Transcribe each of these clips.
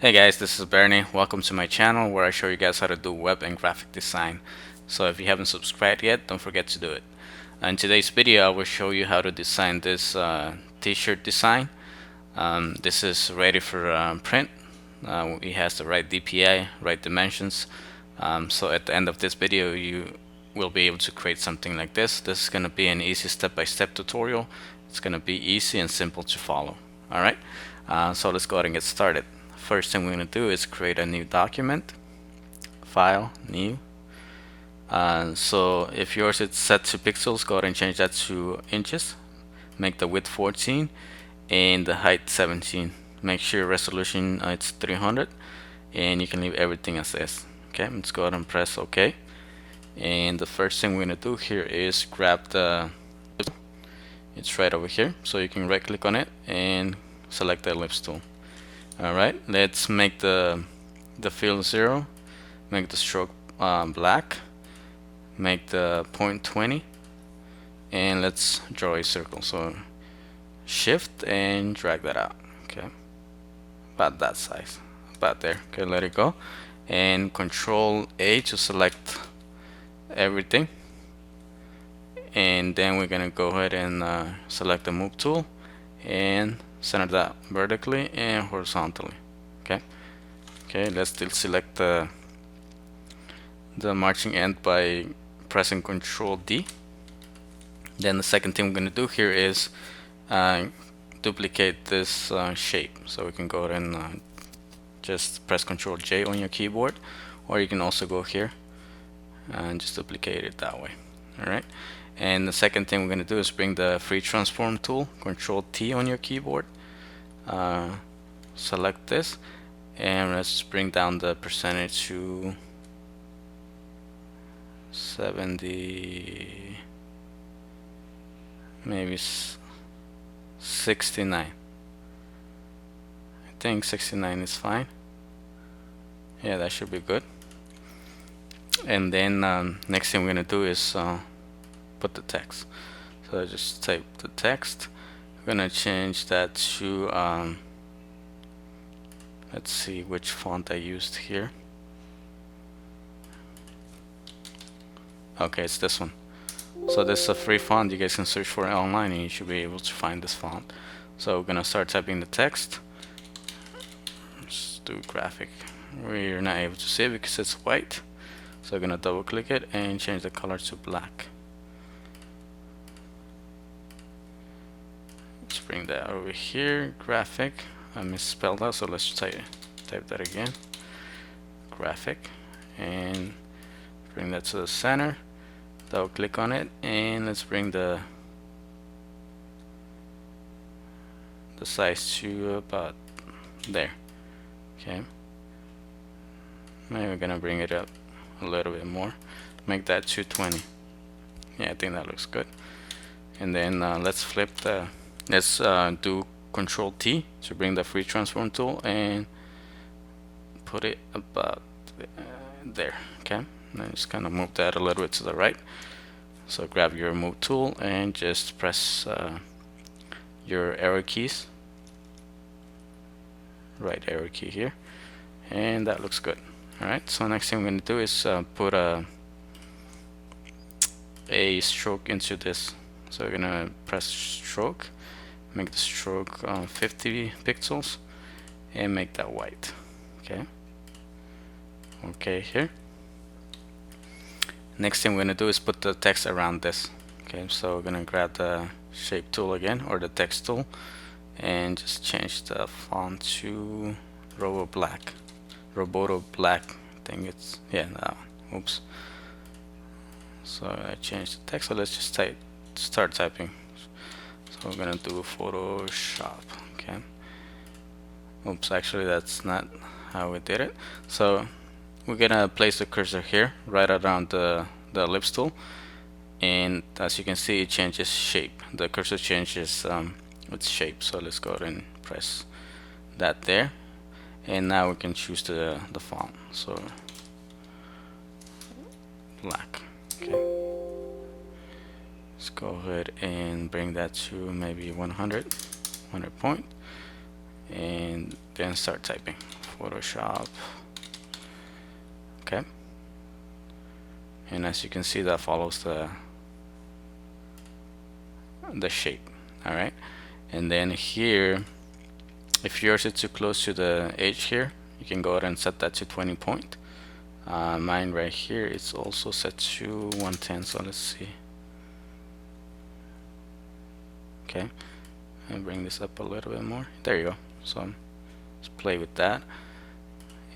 Hey guys, this is Bernie. Welcome to my channel where I show you guys how to do web and graphic design. So if you haven't subscribed yet, don't forget to do it. In today's video, I will show you how to design this t-shirt design. This is ready for print. It has the right DPI, right dimensions. So at the end of this video, you will be able to create something like this. This is going to be an easy step-by-step tutorial. It's going to be easy and simple to follow. Alright, so let's go ahead and get started. First thing we're going to do is create a new document. File, new. So if yours is set to pixels, go ahead and change that to inches. Make the width 14 and the height 17. Make sure resolution it's 300, and you can leave everything as is. Okay, let's go ahead and press OK. And the first thing we're going to do here is grab it's right over here, so you can right click on it and select the ellipse tool. Alright, let's make the fill 0, make the stroke black, make the point 20, and let's draw a circle. So shift and drag that out. Okay, about that size, about there. Okay, let it go, and control A to select everything, and then we're gonna go ahead and select the move tool and center that vertically and horizontally. Okay, let's still select the marching end by pressing Control D. Then the second thing we're going to do here is duplicate this shape. So we can go ahead and just press Control J on your keyboard, or you can also go here and just duplicate it that way. Alright, and the second thing we're going to do is bring the free transform tool, Control T on your keyboard, select this, and let's bring down the percentage to 70, maybe 69. I think 69 is fine. Yeah, that should be good. And then next thing we're gonna do is put the text. So I just type the text. We're gonna change that to let's see which font I used here. Okay, it's this one. So this is a free font. You guys can search for it online and you should be able to find this font. So we're gonna start typing the text. Let's do graphic. We're not able to see it because it's white. So I'm gonna double click it and change the color to black. Let's bring that over here. Graphic. I misspelled that, so let's type that again. Graphic, and bring that to the center. Double click on it, and let's bring the size to about there. Okay, maybe we're gonna bring it up a little bit more, make that 220. Yeah, I think that looks good. And then let's flip the do Control T to bring the free transform tool and put it about there. Okay, and just kind of move that a little bit to the right. So grab your move tool and just press your arrow keys, right arrow key here, and that looks good. Alright, so next thing we're going to do is put a stroke into this. So we're going to press stroke, make the stroke 50 pixels, and make that white. Okay, here. Next thing we're gonna do is put the text around this. Okay, so we're gonna grab the shape tool again, or the text tool, and just change the font to Roboto Black. I think it's, yeah, that one. Oops. So I changed the text, so let's just start typing. So we're gonna do Photoshop. Okay. Oops, actually that's not how we did it. So we're gonna place the cursor here, right around the ellipse tool, and as you can see, it changes shape. The cursor changes its shape. So let's go ahead and press that there, and now we can choose the font. So black. Okay. Let's go ahead and bring that to maybe 100 point, and then start typing Photoshop. Okay, and as you can see, that follows the shape. All right, and then here, if yours is too close to the edge here, you can go ahead and set that to 20 point. Mine right here is also set to 110, so let's see. Okay, and bring this up a little bit more. There you go. So let's play with that,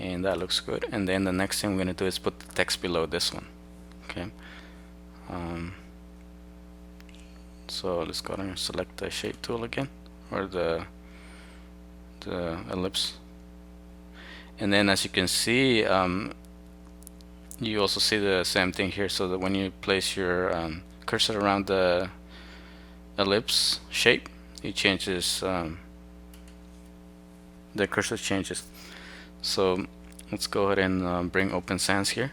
and that looks good. And then the next thing we're gonna do is put the text below this one. Okay, so let's go ahead and select the shape tool again, or the ellipse, and then as you can see, you also see the same thing here, so that when you place your cursor around the ellipse shape, it changes, the cursor changes. So let's go ahead and bring Open Sans here.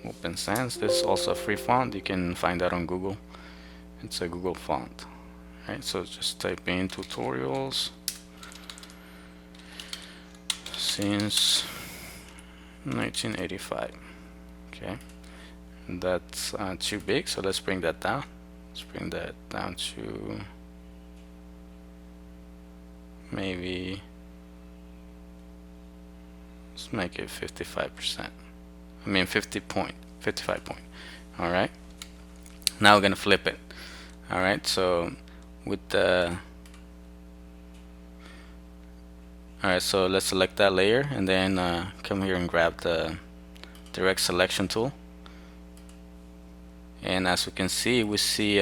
Open Sans, this is also a free font. You can find that on Google. It's a Google font. Right, so just type in tutorials since 1985. Okay, and that's too big, so let's bring that down. Let's bring that down to maybe, let's make it 55%. I mean 55 point. All right, now we're gonna flip it. All right, so with the alright, so let's select that layer, and then come here and grab the direct selection tool, and as we can see, we see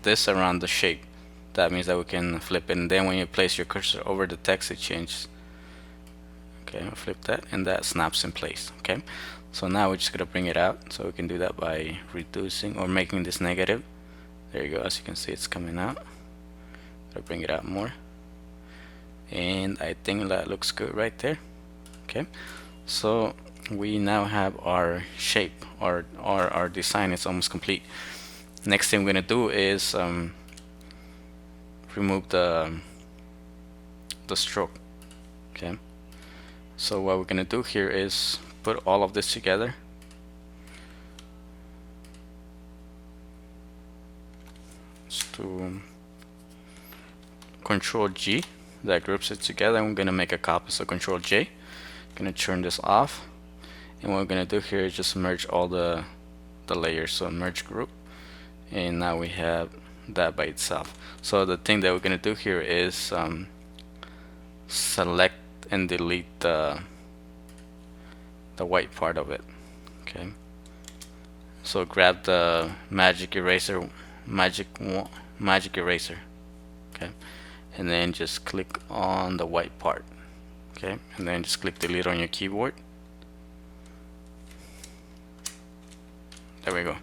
this around the shape. That means that we can flip it, and then when you place your cursor over the text, it changes. Okay, I'll flip that, and that snaps in place. Okay, so now we're just gonna bring it out, so we can do that by reducing or making this negative. There you go, as you can see, it's coming out. I'll bring it out more, and I think that looks good right there. Okay, so we now have our shape, or our design is almost complete. Next thing we're gonna do is remove the stroke. Okay, so what we're gonna do here is put all of this together. Just do Control G, that groups it together. I'm gonna make a copy, so Control J. Gonna turn this off, and what we're gonna do here is just merge all the layers, so merge group, and now we have that by itself. So the thing that we're gonna do here is select and delete the white part of it. Okay, so grab the magic eraser, magic eraser. Okay, and then just click on the white part. Okay, and then just click delete on your keyboard. There we go.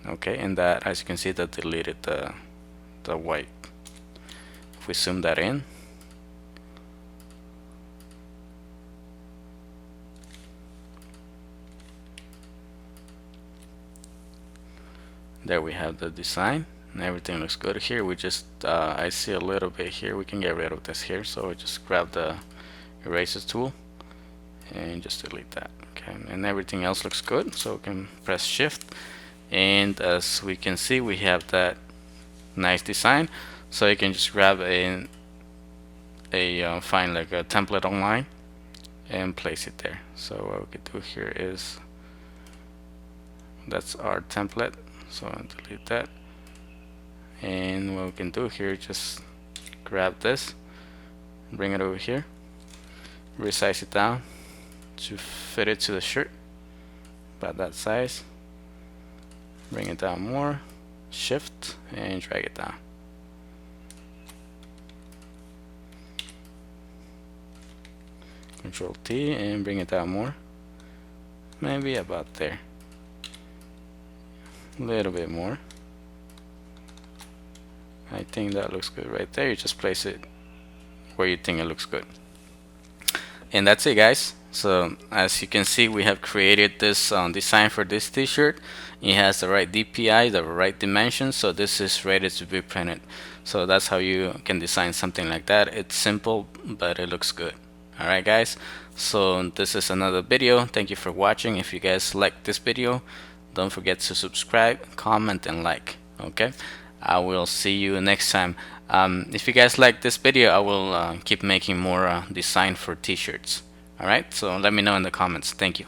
Okay, and that, as you can see, that deleted the white. If we zoom that in, there we have the design, and everything looks good. Here we just I see a little bit here, we can get rid of this here, so we just grab the eraser tool and just delete that. Okay, and everything else looks good, so we can press shift, and as we can see, we have that nice design. So you can just grab find like a template online and place it there. So what we could do here is, that's our template, so I'll delete that, and what we can do here, just grab this, bring it over here, resize it down to fit it to the shirt, about that size, bring it down more, shift, and drag it down. Control T and bring it down more, maybe about there, a little bit more. I think that looks good right there. You just place it where you think it looks good, and that's it, guys. So as you can see, we have created this design for this t-shirt. It has the right DPI, the right dimensions, so this is ready to be printed. So that's how you can design something like that. It's simple, but it looks good. Alright guys, so this is another video. Thank you for watching. If you guys like this video, don't forget to subscribe, comment, and like. Okay, I will see you next time. If you guys like this video, I will keep making more design for t-shirts. Alright, so let me know in the comments. Thank you.